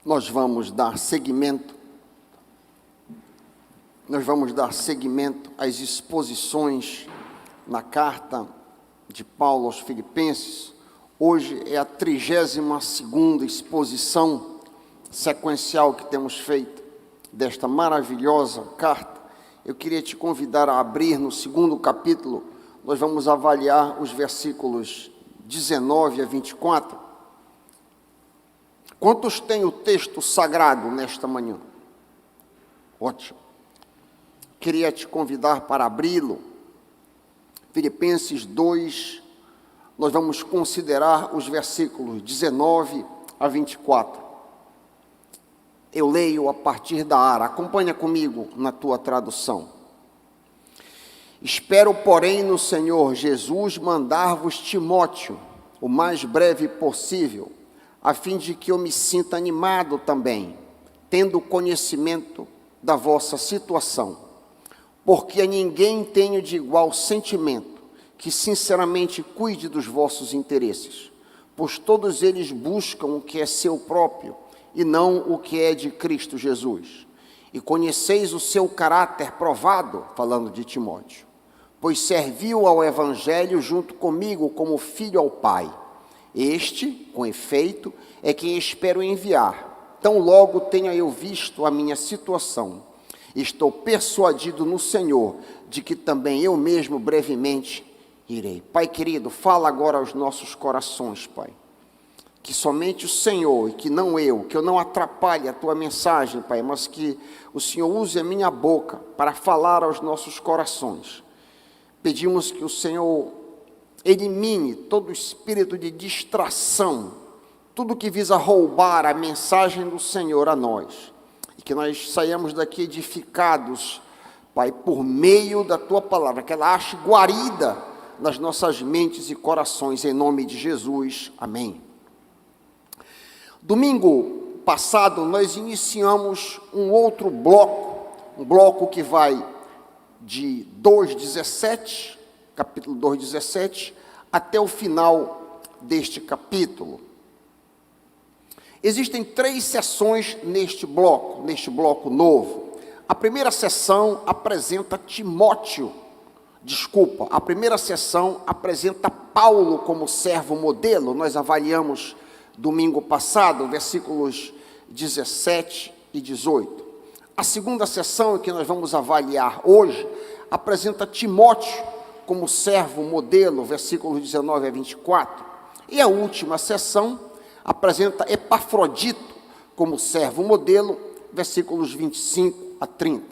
Nós vamos dar seguimento às exposições na carta de Paulo aos Filipenses. Hoje é a 32ª exposição sequencial que temos feito desta maravilhosa carta. Eu queria te convidar a abrir no 2º capítulo. Nós vamos avaliar os versículos 19 a 24. Quantos têm o texto sagrado nesta manhã? Ótimo. Queria te convidar para abri-lo. Filipenses 2, nós vamos considerar os versículos 19 a 24. Eu leio a partir da ARA. Acompanha comigo na tua tradução. Espero, porém, no Senhor Jesus mandar-vos Timóteo, o mais breve possível, a fim de que eu me sinta animado também, tendo conhecimento da vossa situação. Porque a ninguém tenho de igual sentimento, que sinceramente cuide dos vossos interesses, pois todos eles buscam o que é seu próprio, e não o que é de Cristo Jesus. E conheceis o seu caráter provado, falando de Timóteo, pois serviu ao Evangelho junto comigo como filho ao Pai. Este, com efeito, é quem espero enviar. Tão logo tenha eu visto a minha situação, estou persuadido no Senhor, de que também eu mesmo brevemente irei. Pai querido, fala agora aos nossos corações, Pai. Que somente o Senhor, e que não eu, que eu não atrapalhe a tua mensagem, Pai, mas que o Senhor use a minha boca para falar aos nossos corações. Pedimos que o Senhor elimine todo espírito de distração, tudo que visa roubar a mensagem do Senhor a nós, e que nós saiamos daqui edificados, Pai, por meio da tua palavra, que ela ache guarida nas nossas mentes e corações, em nome de Jesus, amém. Domingo passado nós iniciamos um outro bloco, um bloco que vai de 2:17, capítulo 2:17, até o final deste capítulo. Existem 3 sessões neste bloco novo. A primeira sessão apresenta a primeira sessão apresenta Paulo como servo modelo. Nós avaliamos domingo passado, versículos 17 e 18. A segunda sessão, que nós vamos avaliar hoje, apresenta Timóteo como servo modelo, versículos 19 a 24. E a última sessão apresenta Epafrodito como servo modelo, versículos 25 a 30.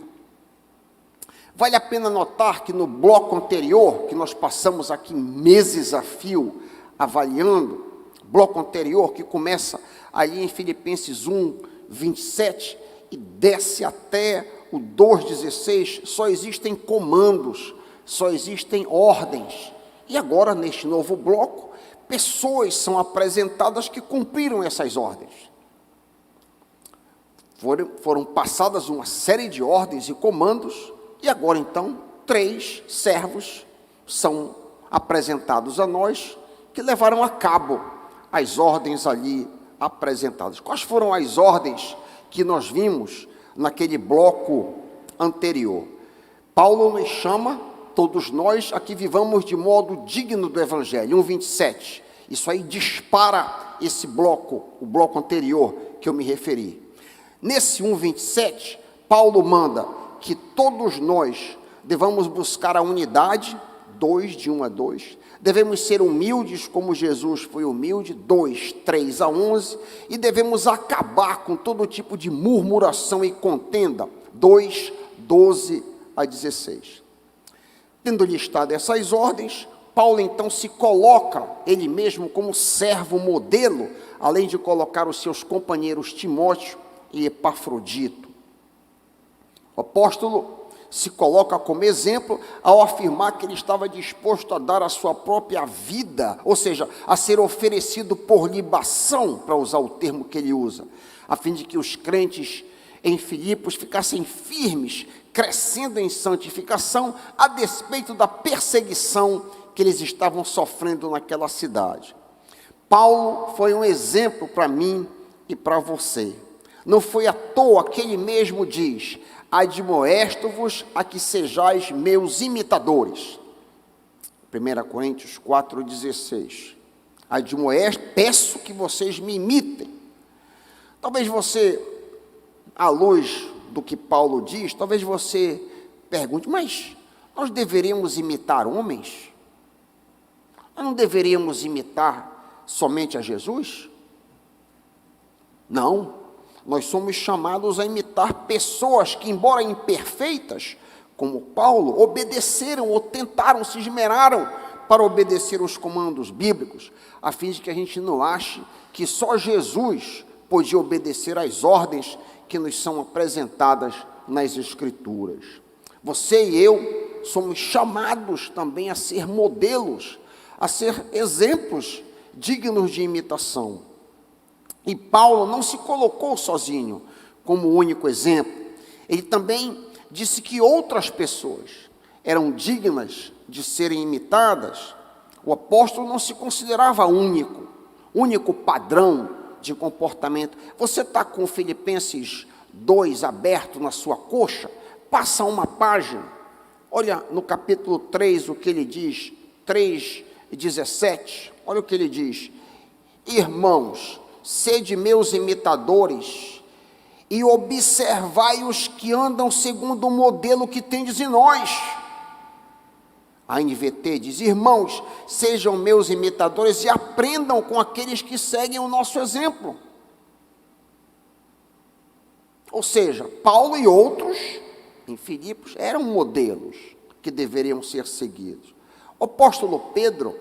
Vale a pena notar que no bloco anterior, que nós passamos aqui meses a fio avaliando, bloco anterior que começa ali em Filipenses 1, 27 e desce até o 2:16, só existem comandos, só existem ordens. E agora, neste novo bloco, pessoas são apresentadas que cumpriram essas ordens. Foram passadas uma série de ordens e comandos, e agora então 3 servos são apresentados a nós, que levaram a cabo as ordens ali apresentadas. Quais foram as ordens que nós vimos naquele bloco anterior? Paulo nos chama, todos nós, a que vivamos de modo digno do Evangelho. 1:27. Isso aí dispara esse bloco, o bloco anterior que eu me referi. Nesse 1:27, Paulo manda que todos nós devamos buscar a unidade, 2, de 1 a 2, devemos ser humildes como Jesus foi humilde, 2, 3 a 11, e devemos acabar com todo tipo de murmuração e contenda, 2, 12 a 16. Tendo listado essas ordens, Paulo então se coloca ele mesmo como servo modelo, além de colocar os seus companheiros Timóteo e Epafrodito. O apóstolo se coloca como exemplo ao afirmar que ele estava disposto a dar a sua própria vida, ou seja, a ser oferecido por libação, para usar o termo que ele usa, a fim de que os crentes em Filipos ficassem firmes, crescendo em santificação, a despeito da perseguição que eles estavam sofrendo naquela cidade. Paulo foi um exemplo para mim e para você. Não foi à toa que ele mesmo diz: admoesto-vos a que sejais meus imitadores. 1 Coríntios 4,16. Peço que vocês me imitem. Talvez você, à luz do que Paulo diz, talvez você pergunte: mas nós deveríamos imitar homens? Nós não deveríamos imitar somente a Jesus? Não, nós somos chamados a imitar pessoas que, embora imperfeitas, como Paulo, obedeceram ou tentaram, se esmeraram para obedecer os comandos bíblicos, a fim de que a gente não ache que só Jesus podia obedecer às ordens que nos são apresentadas nas Escrituras. Você e eu somos chamados também a ser modelos, a ser exemplos dignos de imitação. E Paulo não se colocou sozinho como único exemplo. Ele também disse que outras pessoas eram dignas de serem imitadas. O apóstolo não se considerava único padrão de comportamento. Você está com Filipenses 2 aberto na sua coxa? Passa uma página. Olha no capítulo 3 o que ele diz, 3:17. Olha o que ele diz: irmãos, sede meus imitadores e observai os que andam segundo o modelo que tendes em nós. A NVT diz: irmãos, sejam meus imitadores e aprendam com aqueles que seguem o nosso exemplo. Ou seja, Paulo e outros em Filipos eram modelos que deveriam ser seguidos. O apóstolo Pedro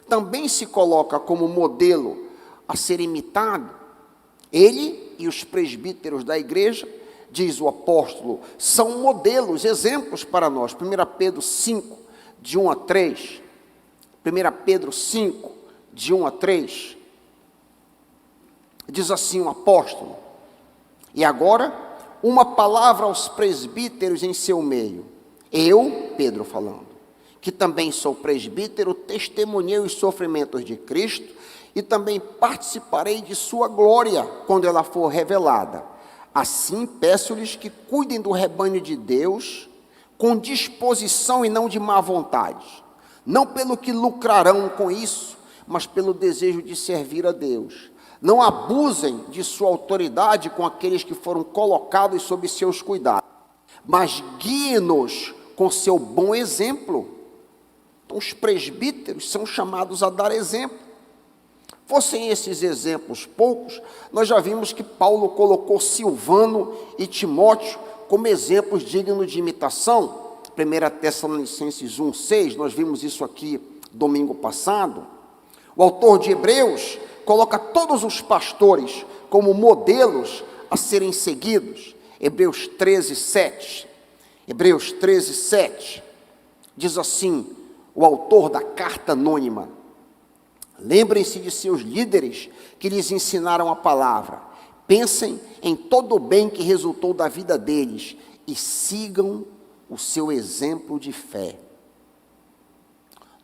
também se coloca como modelo a ser imitado. Ele e os presbíteros da igreja, diz o apóstolo, são modelos, exemplos para nós. 1 Pedro 5, de 1 a 3. 1 Pedro 5, de 1 a 3. Diz assim o apóstolo: e agora, uma palavra aos presbíteros em seu meio. Eu, Pedro falando, que também sou presbítero, testemunhei os sofrimentos de Cristo e também participarei de sua glória quando ela for revelada. Assim, peço-lhes que cuidem do rebanho de Deus com disposição e não de má vontade, não pelo que lucrarão com isso, mas pelo desejo de servir a Deus. Não abusem de sua autoridade com aqueles que foram colocados sob seus cuidados, mas guiem-nos com seu bom exemplo. Então, os presbíteros são chamados a dar exemplo. Fossem esses exemplos poucos, nós já vimos que Paulo colocou Silvano e Timóteo como exemplos dignos de imitação. 1 Tessalonicenses 1:6, nós vimos isso aqui domingo passado. O autor de Hebreus coloca todos os pastores como modelos a serem seguidos. Hebreus 13:7. Hebreus 13:7 diz assim, o autor da carta anônima: lembrem-se de seus líderes que lhes ensinaram a palavra. Pensem em todo o bem que resultou da vida deles e sigam o seu exemplo de fé.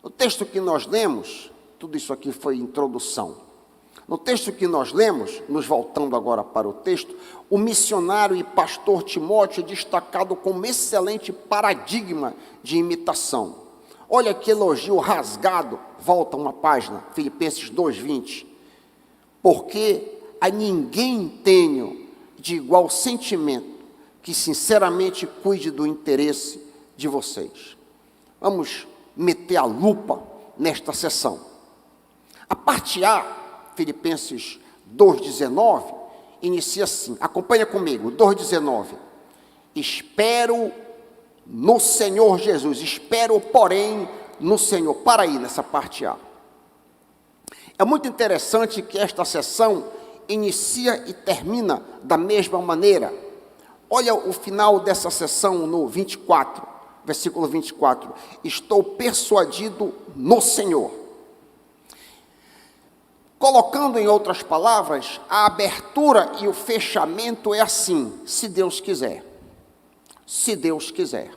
No texto que nós lemos, tudo isso aqui foi introdução. No texto que nós lemos, nos voltando agora para o texto, o missionário e pastor Timóteo é destacado como excelente paradigma de imitação. Olha que elogio rasgado, volta uma página, Filipenses 2:20. Porque a ninguém tenho de igual sentimento que sinceramente cuide do interesse de vocês. Vamos meter a lupa nesta sessão. A parte A, Filipenses 2:19, inicia assim, acompanha comigo, 2:19. Espero no Senhor Jesus, espero, porém, no Senhor. Para aí nessa parte A. É muito interessante que esta sessão inicia e termina da mesma maneira. Olha o final dessa sessão no 24, versículo 24. Estou persuadido no Senhor. Colocando em outras palavras, a abertura e o fechamento é assim, se Deus quiser. Se Deus quiser,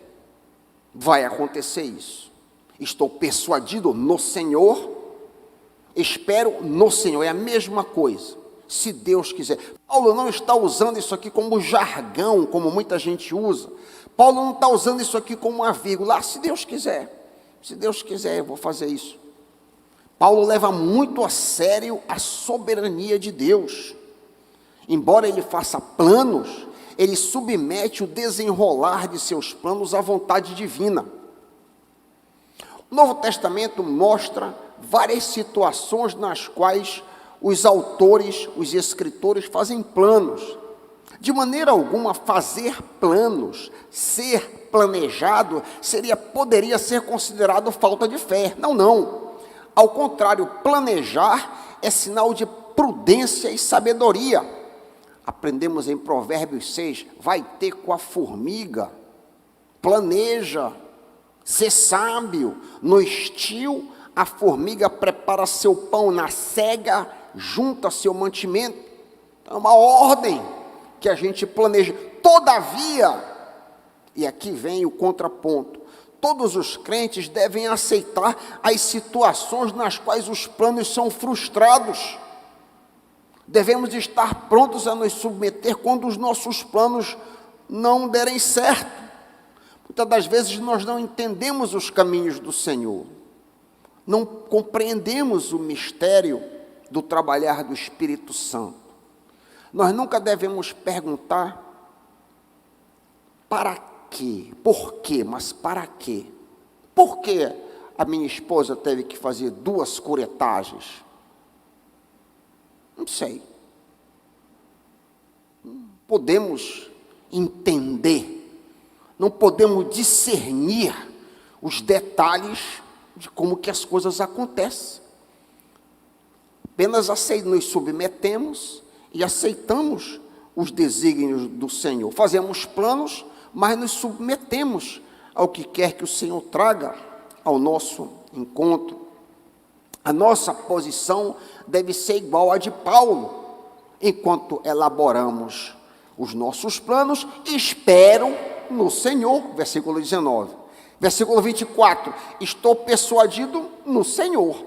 vai acontecer isso. Estou persuadido no Senhor, espero no Senhor, é a mesma coisa. se Deus quiser. Paulo não está usando isso aqui como jargão, como muita gente usa. Paulo não está usando isso aqui como uma vírgula. Se Deus quiser, eu vou fazer isso. Paulo leva muito a sério a soberania de Deus. Embora ele faça planos, ele submete o desenrolar de seus planos à vontade divina. O Novo Testamento mostra várias situações nas quais os autores, os escritores fazem planos. De maneira alguma, fazer planos, ser planejado, poderia ser considerado falta de fé. Não. Ao contrário, planejar é sinal de prudência e sabedoria. Aprendemos em Provérbios 6, vai ter com a formiga, planeja, ser sábio. No estio, a formiga prepara seu pão, na cega, junta seu mantimento. É uma ordem que a gente planeja. Todavia, e aqui vem o contraponto, todos os crentes devem aceitar as situações nas quais os planos são frustrados. Devemos estar prontos a nos submeter quando os nossos planos não derem certo. Muitas das vezes nós não entendemos os caminhos do Senhor, não compreendemos o mistério do trabalhar do Espírito Santo. Nós nunca devemos perguntar para quê, por quê, mas para quê? Por que a minha esposa teve que fazer 2 curetagens? Não sei. Podemos entender, não podemos discernir os detalhes de como que as coisas acontecem. Apenas nos submetemos e aceitamos os desígnios do Senhor. Fazemos planos, mas nos submetemos ao que quer que o Senhor traga ao nosso encontro. A nossa posição deve ser igual à de Paulo. Enquanto elaboramos os nossos planos, espero no Senhor, versículo 19. Versículo 24, estou persuadido no Senhor.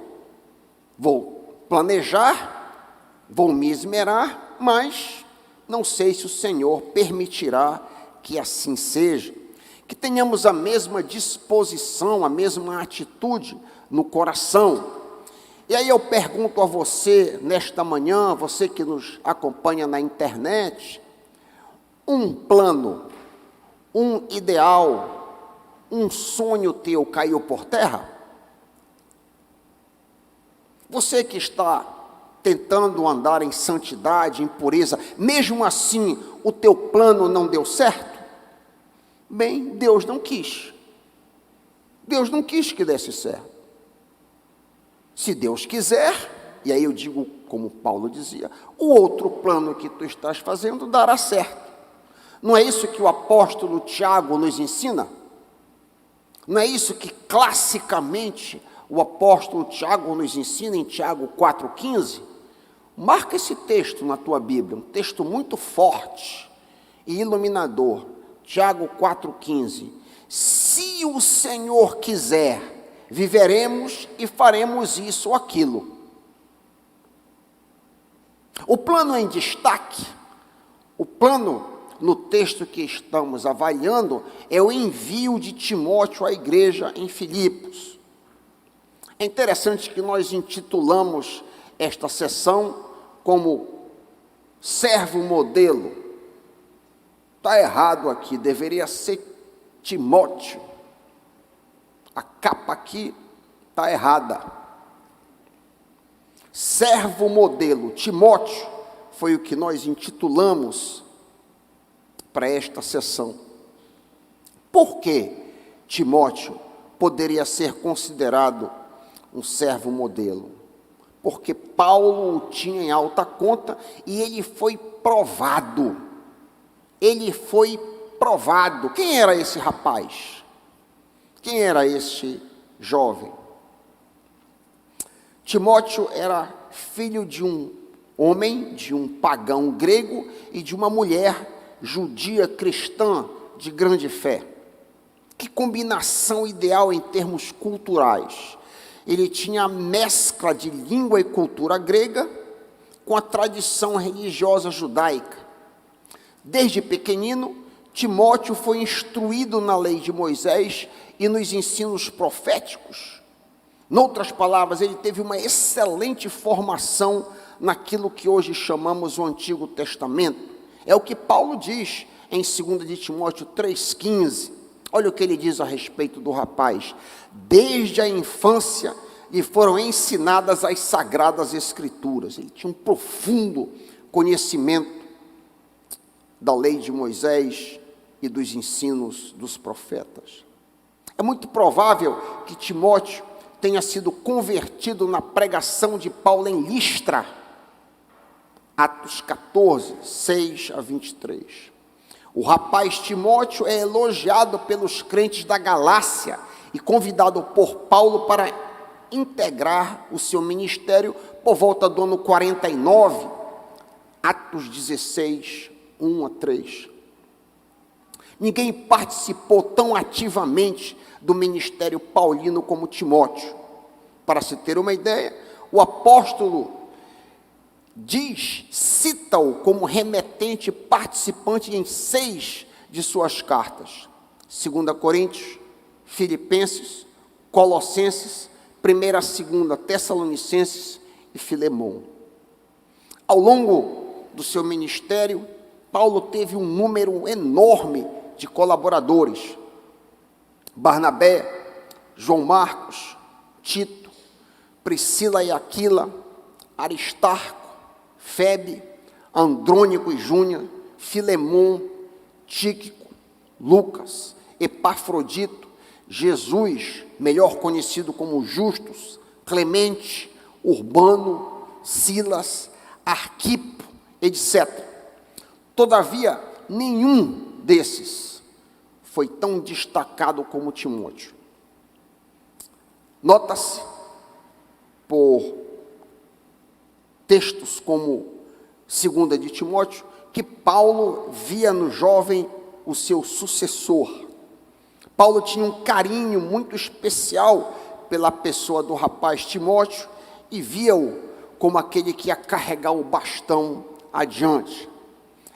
Vou planejar, vou me esmerar, mas não sei se o Senhor permitirá que assim seja. Que tenhamos a mesma disposição, a mesma atitude no coração. E aí eu pergunto a você, nesta manhã, você que nos acompanha na internet, um plano, um ideal, um sonho teu caiu por terra? Você que está tentando andar em santidade, em pureza, mesmo assim o teu plano não deu certo? Bem, Deus não quis. Deus não quis que desse certo. Se Deus quiser, e aí eu digo como Paulo dizia, o outro plano que tu estás fazendo dará certo. Não é isso que o apóstolo Tiago nos ensina? Não é isso que classicamente o apóstolo Tiago nos ensina em Tiago 4,15? Marca esse texto na tua Bíblia, um texto muito forte e iluminador. Tiago 4,15. Se o Senhor quiser, viveremos e faremos isso ou aquilo. O plano em destaque, o plano no texto que estamos avaliando, é o envio de Timóteo à igreja em Filipos. É interessante que nós intitulamos esta sessão como servo modelo. Está errado aqui, deveria ser Timóteo. A capa aqui está errada. Servo modelo, Timóteo, foi o que nós intitulamos para esta sessão. Por que Timóteo poderia ser considerado um servo modelo? Porque Paulo o tinha em alta conta e ele foi provado. Ele foi provado. Quem era esse rapaz? Quem era este jovem? Timóteo era filho de um homem, de um pagão grego e de uma mulher judia cristã de grande fé. Que combinação ideal em termos culturais. Ele tinha a mescla de língua e cultura grega com a tradição religiosa judaica. Desde pequenino, Timóteo foi instruído na lei de Moisés e nos ensinos proféticos. Noutras palavras, ele teve uma excelente formação naquilo que hoje chamamos o Antigo Testamento. É o que Paulo diz em 2 de Timóteo 3,15. Olha o que ele diz a respeito do rapaz. Desde a infância lhe foram ensinadas as sagradas escrituras. Ele tinha um profundo conhecimento da lei de Moisés e dos ensinos dos profetas. É muito provável que Timóteo tenha sido convertido na pregação de Paulo em Listra, Atos 14, 6 a 23. O rapaz Timóteo é elogiado pelos crentes da Galácia e convidado por Paulo para integrar o seu ministério por volta do ano 49, Atos 16, 1 a 3. Ninguém participou tão ativamente do ministério paulino como Timóteo. Para se ter uma ideia, o apóstolo cita-o como remetente participante em 6 de suas cartas. 2 Coríntios, Filipenses, Colossenses, 1ª, 2ª, Tessalonicenses e Filemão. Ao longo do seu ministério, Paulo teve um número enorme de colaboradores. Barnabé, João Marcos, Tito, Priscila e Aquila, Aristarco, Febe, Andrônico e Júnior, Filemon, Tíquico, Lucas, Epafrodito, Jesus, melhor conhecido como Justus, Clemente, Urbano, Silas, Arquipo, etc. Todavia, nenhum desses foi tão destacado como Timóteo. Nota-se por textos como 2 de Timóteo, que Paulo via no jovem o seu sucessor. Paulo tinha um carinho muito especial pela pessoa do rapaz Timóteo e via-o como aquele que ia carregar o bastão adiante.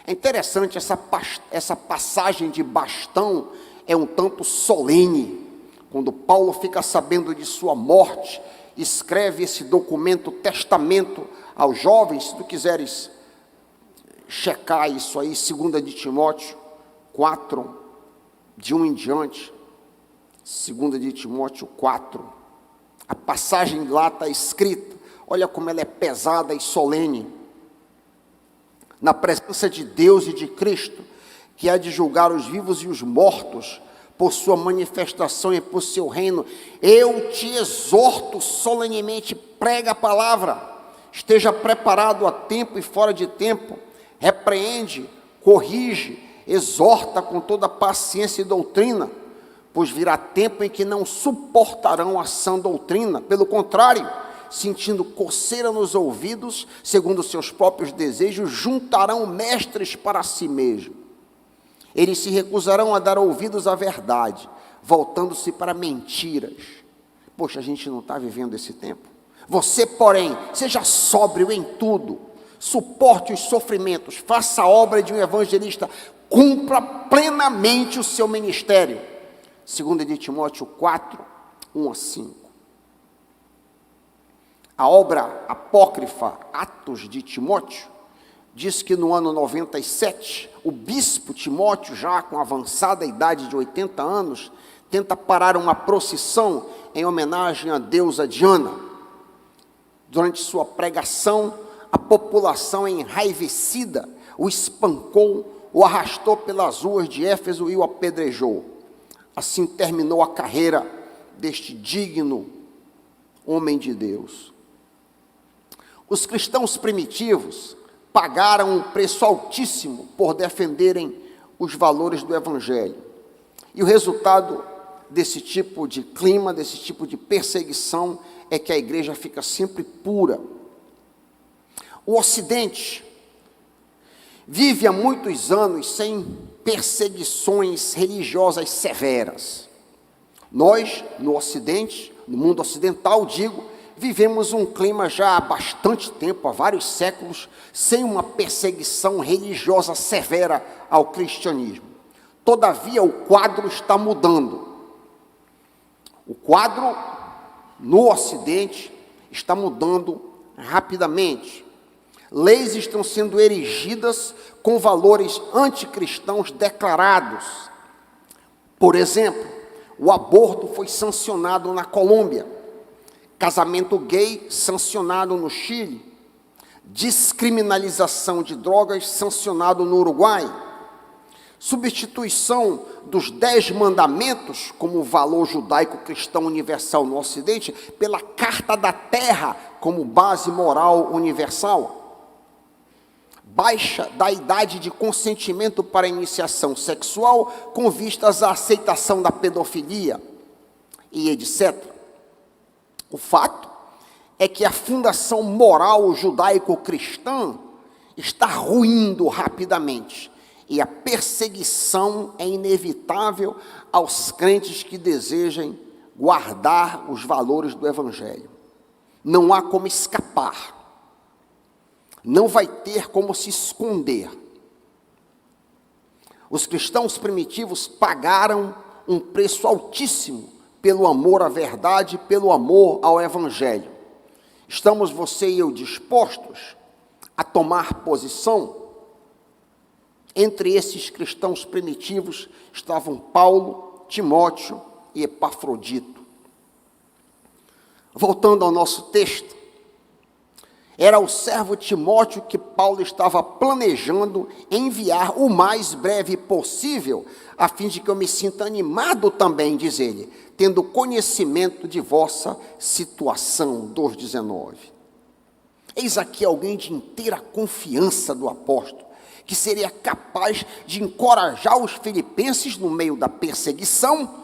É interessante, essa passagem de bastão é um tanto solene. Quando Paulo fica sabendo de sua morte, escreve esse documento, testamento aos jovens. Se tu quiseres checar isso aí, 2 de Timóteo 4, de 1 em diante, 2 de Timóteo 4, a passagem lá está escrita, olha como ela é pesada e solene, na presença de Deus e de Cristo, que há de julgar os vivos e os mortos, por sua manifestação e por seu reino, eu te exorto solenemente, prega a palavra, esteja preparado a tempo e fora de tempo, repreende, corrige, exorta com toda paciência e doutrina, pois virá tempo em que não suportarão a sã doutrina, pelo contrário, sentindo coceira nos ouvidos, segundo seus próprios desejos, juntarão mestres para si mesmos. Eles se recusarão a dar ouvidos à verdade, voltando-se para mentiras. Poxa, a gente não está vivendo esse tempo? Você, porém, seja sóbrio em tudo, suporte os sofrimentos, faça a obra de um evangelista, cumpra plenamente o seu ministério. 2 de Timóteo 4, 1 a 5. A obra apócrifa Atos de Timóteo diz que no ano 97, o bispo Timóteo, já com avançada idade de 80 anos, tenta parar uma procissão em homenagem à deusa Diana. Durante sua pregação, a população enraivecida o espancou, o arrastou pelas ruas de Éfeso e o apedrejou. Assim terminou a carreira deste digno homem de Deus. Os cristãos primitivos pagaram um preço altíssimo por defenderem os valores do Evangelho. E o resultado desse tipo de clima, desse tipo de perseguição, é que a igreja fica sempre pura. O Ocidente vive há muitos anos sem perseguições religiosas severas. Nós, no Ocidente, no mundo ocidental, vivemos um clima já há bastante tempo, há vários séculos, sem uma perseguição religiosa severa ao cristianismo. Todavia, o quadro está mudando. O quadro no Ocidente está mudando rapidamente. Leis estão sendo erigidas com valores anticristãos declarados. Por exemplo, o aborto foi sancionado na Colômbia, casamento gay sancionado no Chile, descriminalização de drogas sancionado no Uruguai, substituição dos 10 mandamentos como valor judaico-cristão universal no Ocidente pela Carta da Terra como base moral universal, baixa da idade de consentimento para iniciação sexual com vistas à aceitação da pedofilia e etc. O fato é que a fundação moral judaico-cristã está ruindo rapidamente e a perseguição é inevitável aos crentes que desejem guardar os valores do Evangelho. Não há como escapar. Não vai ter como se esconder. Os cristãos primitivos pagaram um preço altíssimo pelo amor à verdade, pelo amor ao Evangelho. Estamos você e eu dispostos a tomar posição? Entre esses cristãos primitivos estavam Paulo, Timóteo e Epafrodito. Voltando ao nosso texto, era o servo Timóteo que Paulo estava planejando enviar o mais breve possível, a fim de que eu me sinta animado também, diz ele, tendo conhecimento de vossa situação. 2,19. Eis aqui alguém de inteira confiança do apóstolo, que seria capaz de encorajar os filipenses no meio da perseguição,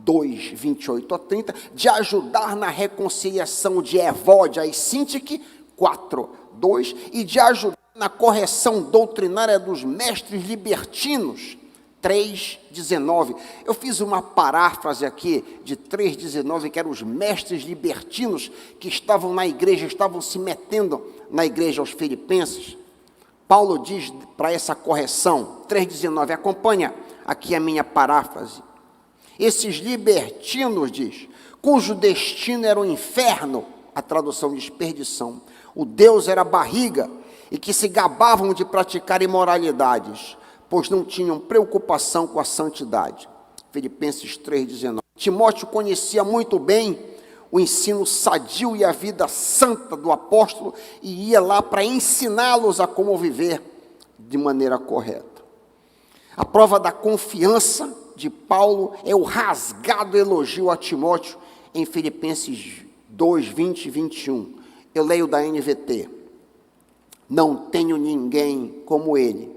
2:28 a 30, de ajudar na reconciliação de Evódia e Sintique, 4:2, e de ajudar na correção doutrinária dos mestres libertinos, 3:19. Eu fiz uma paráfrase aqui de 3:19, que eram os mestres libertinos que estavam na igreja, estavam se metendo na igreja aos filipenses. Paulo diz para essa correção, 3:19, acompanha aqui a minha paráfrase. Esses libertinos, diz, cujo destino era o inferno, a tradução diz perdição, o Deus era a barriga, e que se gabavam de praticar imoralidades, pois não tinham preocupação com a santidade. Filipenses 3:19. Timóteo conhecia muito bem o ensino sadio e a vida santa do apóstolo e ia lá para ensiná-los a como viver de maneira correta. A prova da confiança de Paulo é o rasgado elogio a Timóteo em Filipenses 2:20 e 21. Eu leio da NVT. Não tenho ninguém como ele,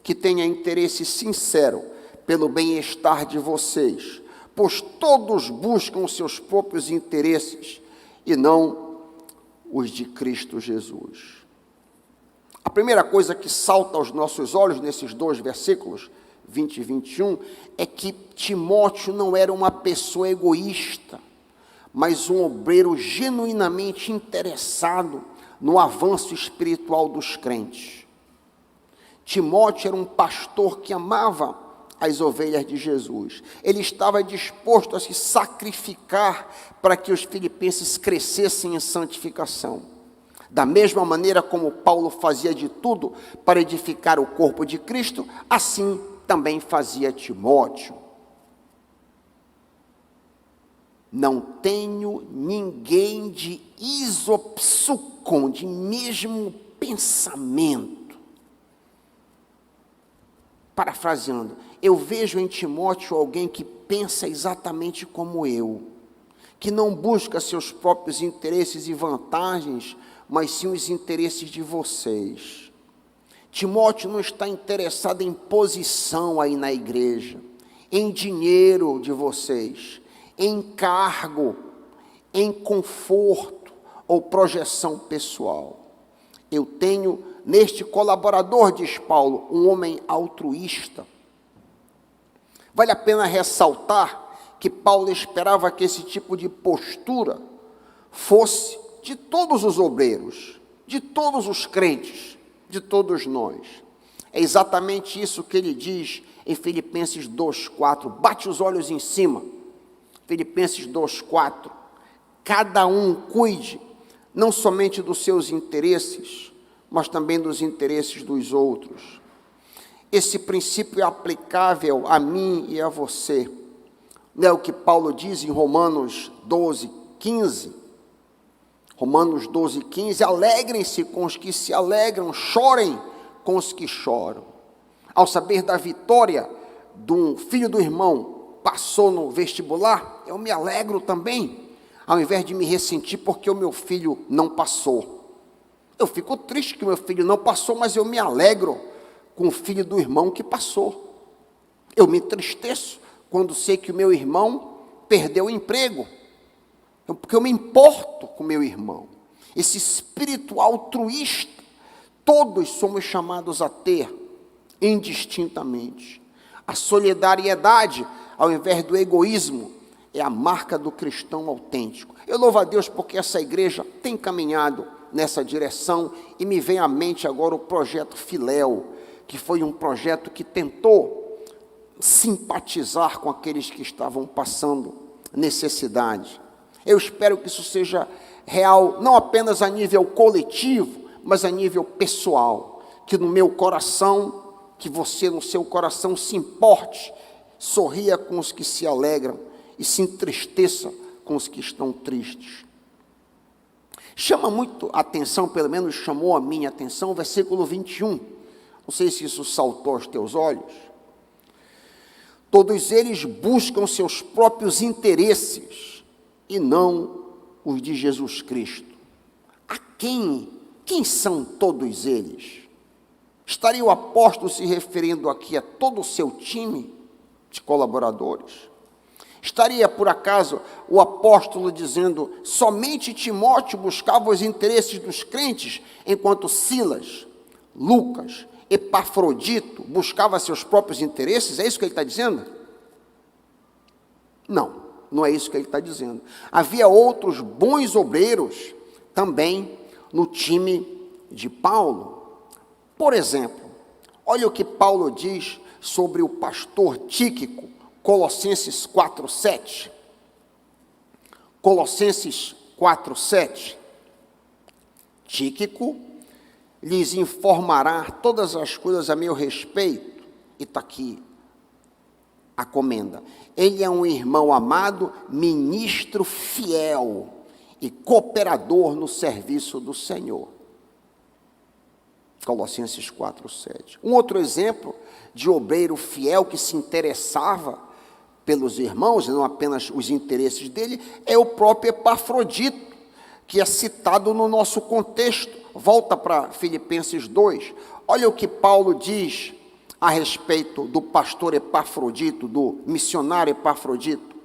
que tenha interesse sincero pelo bem-estar de vocês, pois todos buscam os seus próprios interesses e não os de Cristo Jesus. A primeira coisa que salta aos nossos olhos nesses 2 versículos, 20 e 21, é que Timóteo não era uma pessoa egoísta, mas um obreiro genuinamente interessado no avanço espiritual dos crentes. Timóteo era um pastor que amava as ovelhas de Jesus. Ele estava disposto a se sacrificar para que os filipenses crescessem em santificação. Da mesma maneira como Paulo fazia de tudo para edificar o corpo de Cristo, assim também fazia Timóteo. Não tenho ninguém de isopsucon, de mesmo pensamento. Parafraseando, eu vejo em Timóteo alguém que pensa exatamente como eu, que não busca seus próprios interesses e vantagens, mas sim os interesses de vocês. Timóteo não está interessado em posição aí na igreja, em dinheiro de vocês, em cargo, em conforto ou projeção pessoal. Eu tenho neste colaborador, diz Paulo, um homem altruísta. Vale a pena ressaltar que Paulo esperava que esse tipo de postura fosse de todos os obreiros, de todos os crentes, de todos nós. É exatamente isso que ele diz em Filipenses 2,4. Bate os olhos em cima. Filipenses 2,4. Cada um cuide, não somente dos seus interesses, mas também dos interesses dos outros. Esse princípio é aplicável a mim e a você. Não é o que Paulo diz em Romanos 12,15. Romanos 12,15. Alegrem-se com os que se alegram, chorem com os que choram. Ao saber da vitória de um filho do irmão, passou no vestibular, eu me alegro também, ao invés de me ressentir porque o meu filho não passou. Eu fico triste que o meu filho não passou, mas eu me alegro com o filho do irmão que passou. Eu me entristeço quando sei que o meu irmão perdeu o emprego, porque eu me importo com o meu irmão. Esse espírito altruísta, todos somos chamados a ter, indistintamente. A solidariedade, ao invés do egoísmo, é a marca do cristão autêntico. Eu louvo a Deus porque essa igreja tem caminhado nessa direção, e me vem à mente agora o projeto Filéu, que foi um projeto que tentou simpatizar com aqueles que estavam passando necessidade. Eu espero que isso seja real, não apenas a nível coletivo, mas a nível pessoal, que no meu coração, que você no seu coração se importe, sorria com os que se alegram e se entristeça com os que estão tristes. Chama muito a atenção, pelo menos chamou a minha atenção, o versículo 21. Não sei se isso saltou aos teus olhos. Todos eles buscam seus próprios interesses e não os de Jesus Cristo. A quem são todos eles? Estaria o apóstolo se referindo aqui a todo o seu time de colaboradores? Estaria, por acaso, o apóstolo dizendo somente Timóteo buscava os interesses dos crentes, enquanto Silas, Lucas, Epafrodito buscava seus próprios interesses? É isso que ele está dizendo? Não é isso que ele está dizendo. Havia outros bons obreiros também no time de Paulo. Por exemplo, olha o que Paulo diz sobre o pastor Tíquico, Colossenses 4,7. Colossenses 4,7. Tíquico lhes informará todas as coisas a meu respeito. E está aqui a comenda. Ele é um irmão amado, ministro fiel e cooperador no serviço do Senhor. Colossenses 4,7. Um outro exemplo de obreiro fiel que se interessava pelos irmãos, e não apenas os interesses dele, é o próprio Epafrodito, que é citado no nosso contexto. Volta para Filipenses 2. Olha o que Paulo diz a respeito do pastor Epafrodito, do missionário Epafrodito.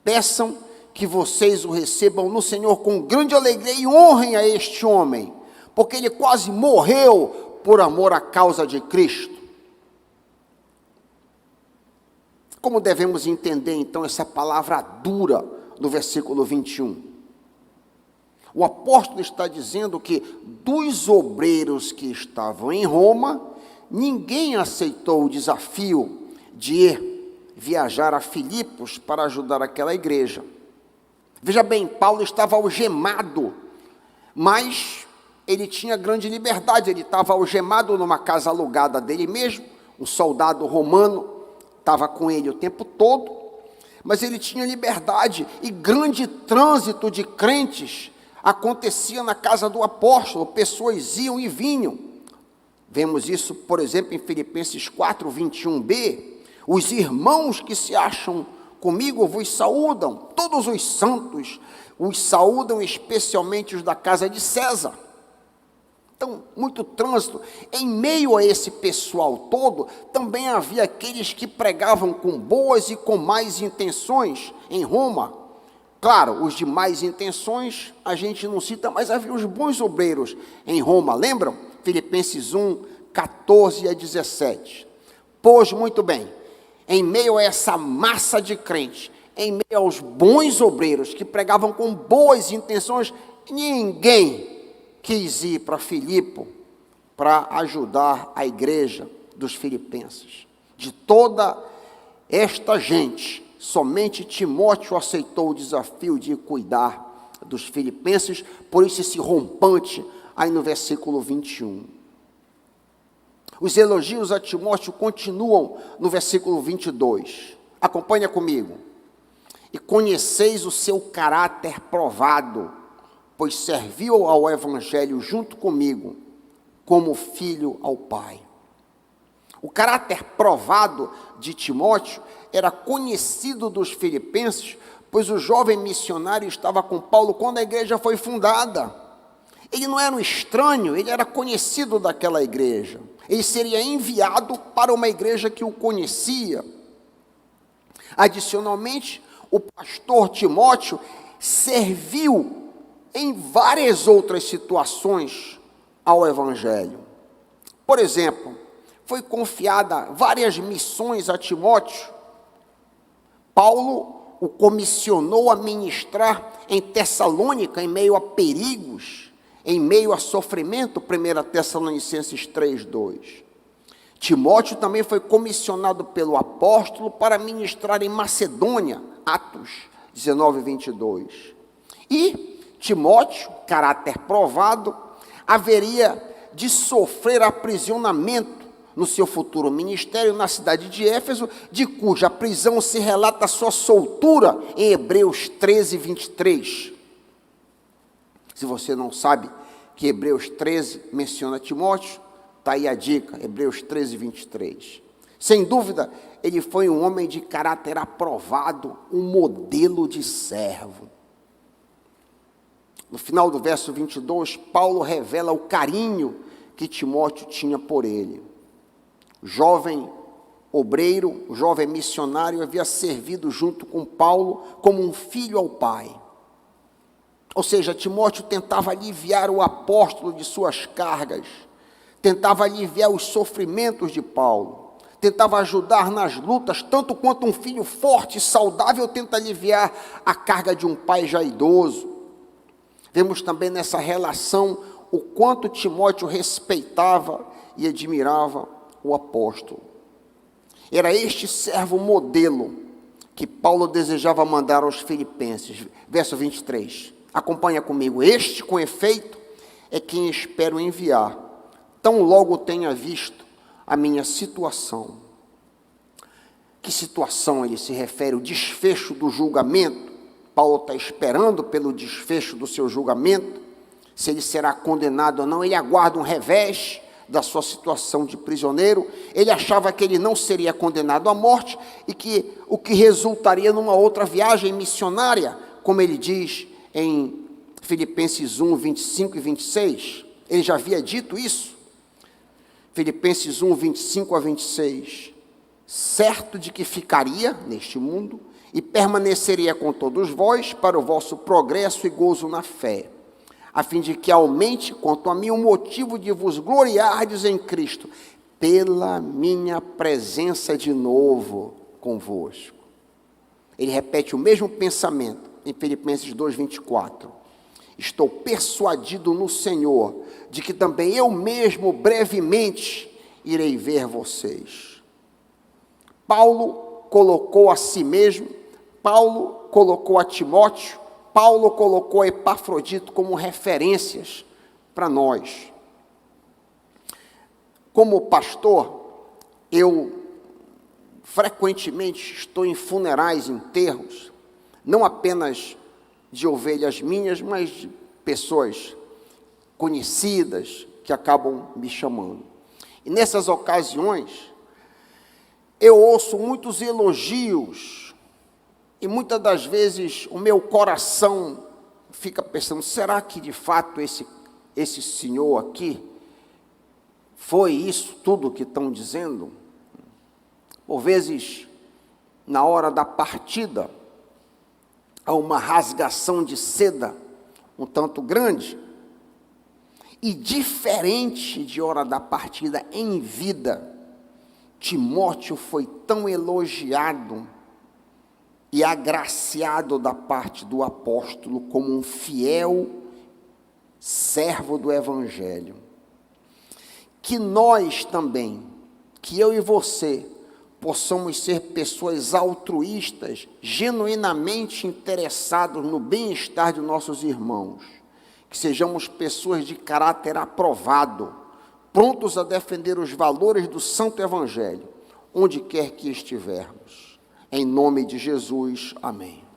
Peçam que vocês o recebam no Senhor com grande alegria e honrem a este homem, porque ele quase morreu por amor à causa de Cristo. Como devemos entender, então, essa palavra dura do versículo 21? O apóstolo está dizendo que dos obreiros que estavam em Roma, ninguém aceitou o desafio de viajar a Filipos para ajudar aquela igreja. Veja bem, Paulo estava algemado, mas ele tinha grande liberdade. Ele estava algemado numa casa alugada dele mesmo, um soldado romano estava com ele o tempo todo, mas ele tinha liberdade, e grande trânsito de crentes acontecia na casa do apóstolo, pessoas iam e vinham. Vemos isso, por exemplo, em Filipenses 4, 21b, os irmãos que se acham comigo vos saúdam, todos os santos os saúdam, especialmente os da casa de César. Então, muito trânsito. Em meio a esse pessoal todo, também havia aqueles que pregavam com boas e com más intenções em Roma. Claro, os de más intenções a gente não cita, mas havia os bons obreiros em Roma, lembram? Filipenses 1, 14 a 17. Pois, muito bem, em meio a essa massa de crentes, em meio aos bons obreiros que pregavam com boas intenções, ninguém quis ir para Filipe para ajudar a igreja dos filipenses. De toda esta gente, somente Timóteo aceitou o desafio de cuidar dos filipenses, por isso esse rompante aí no versículo 21. Os elogios a Timóteo continuam no versículo 22. Acompanha comigo. E conheceis o seu caráter provado, pois serviu ao evangelho junto comigo, como filho ao Pai. O caráter provado de Timóteo era conhecido dos filipenses, pois o jovem missionário estava com Paulo quando a igreja foi fundada. Ele não era um estranho, ele era conhecido daquela igreja. Ele seria enviado para uma igreja que o conhecia. Adicionalmente, o pastor Timóteo serviu em várias outras situações ao evangelho. Por exemplo, foi confiada várias missões a Timóteo. Paulo o comissionou a ministrar em Tessalônica, em meio a perigos, em meio a sofrimento, 1 Tessalonicenses 3:2. Timóteo também foi comissionado pelo apóstolo para ministrar em Macedônia, Atos 19:22. E Timóteo, caráter provado, haveria de sofrer aprisionamento no seu futuro ministério na cidade de Éfeso, de cuja prisão se relata a sua soltura em Hebreus 13:23. Se você não sabe que Hebreus 13 menciona Timóteo, está aí a dica, Hebreus 13:23. Sem dúvida, ele foi um homem de caráter aprovado, um modelo de servo. No final do verso 22, Paulo revela o carinho que Timóteo tinha por ele. O jovem obreiro, o jovem missionário havia servido junto com Paulo como um filho ao pai. Ou seja, Timóteo tentava aliviar o apóstolo de suas cargas, tentava aliviar os sofrimentos de Paulo, tentava ajudar nas lutas, tanto quanto um filho forte e saudável tenta aliviar a carga de um pai já idoso. Vemos também nessa relação o quanto Timóteo respeitava e admirava o apóstolo. Era este servo modelo que Paulo desejava mandar aos filipenses. Verso 23. Acompanha comigo. Este, com efeito, é quem espero enviar, tão logo tenha visto a minha situação. Que situação ele se refere? O desfecho do julgamento. Paulo está esperando pelo desfecho do seu julgamento, se ele será condenado ou não. Ele aguarda um revés da sua situação de prisioneiro. Ele achava que ele não seria condenado à morte e que o que resultaria numa outra viagem missionária, como ele diz em Filipenses 1, 25 e 26. Ele já havia dito isso. Filipenses 1, 25 a 26. Certo de que ficaria neste mundo e permaneceria com todos vós para o vosso progresso e gozo na fé, a fim de que aumente quanto a mim o motivo de vos gloriardes em Cristo, pela minha presença de novo convosco. Ele repete o mesmo pensamento em Filipenses 2, 24. Estou persuadido no Senhor de que também eu mesmo brevemente irei ver vocês. Paulo colocou a si mesmo, Paulo colocou a Timóteo, Paulo colocou a Epafrodito como referências para nós. Como pastor, eu frequentemente estou em funerais, enterros, não apenas de ovelhas minhas, mas de pessoas conhecidas que acabam me chamando. E nessas ocasiões, eu ouço muitos elogios, e muitas das vezes o meu coração fica pensando, será que de fato esse senhor aqui foi isso tudo que estão dizendo? Por vezes, na hora da partida, há uma rasgação de seda um tanto grande, e diferente de hora da partida em vida, Timóteo foi tão elogiado e agraciado da parte do apóstolo como um fiel servo do Evangelho. Que nós também, que eu e você, possamos ser pessoas altruístas, genuinamente interessados no bem-estar de nossos irmãos. Que sejamos pessoas de caráter aprovado, prontos a defender os valores do Santo Evangelho, onde quer que estivermos. Em nome de Jesus, amém.